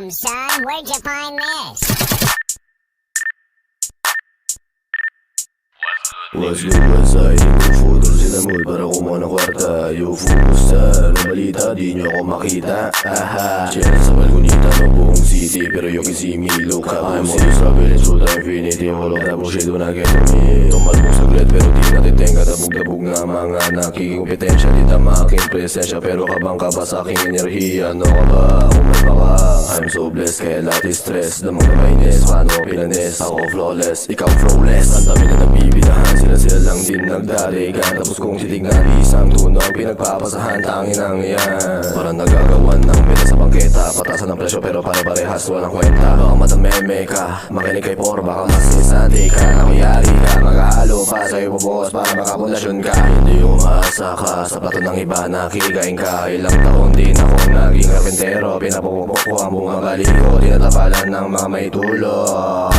Damn, son, where'd you find this? What's good, what's up? Photo sila mood para kumuha ng kwarta. Yo, kumusta? Anong balita? Di nyo ako makita. Aha, chill sa balkonita ng buong city. Pero you can see me, look up. I'm always traveling through the infinity. All of that bullshit do not get to me. Tumalbog saglit pero di natiteng. Katabog-tabog nga mga nakikikumpetensya. Di tama aking presensya pero kabang ka ba sa aking enerhiya? Ano ka ba? Kumalma ka. I'm so blessed kaya lahat is stress. Damang na mainis, paano pinanes? Ako flawless, ikaw flawless. Ang dami na nabibidahan, sila lang din nagdarigan. Tapos kung titignan, isang tunog pinagpapasahan, tangin ang yan. Parang nagagawan ng meta sa bangketa. Patasan ng presyo pero pare-parehas walang kwenta. Baka matameme ka, makinig kay Por, baka masisante ka. Nakuyari ka, maghahalo pa sa'yo bubuhos para makapundasyon ka. Hindi umaasa ka sa plato ng iba, nakikigain ka. Ilang taon din akong naging karpentero. Pinapupupok ko ang bunga baliho, tinatapalan ng mga may tulong.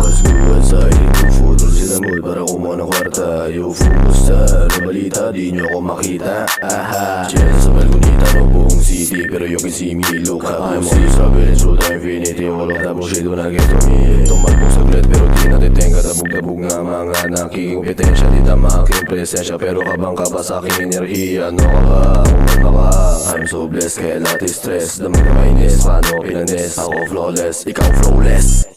What's good, what's up? Photo sila mood para kumuha ng kwarta. Yo, kumusta? Anong balita? Di nyo ako makita. Aha, chill sa balkonita ng buong city. Pero you can see me, look up. I'm always traveling through the infinity. All of that bullshit do not get to me. Tumalbog saglit pero di natiteng. Katabog-tabog nga mga nakikikumpetensya. Di tama aking presensya pero kabang ka ba sa aking enerhiya? Ano ka ba? Kumalma ka. I'm so blessed kaya lahat is stress. Damang na mainis, paano pinanes? Ako flawless, ikaw flawless.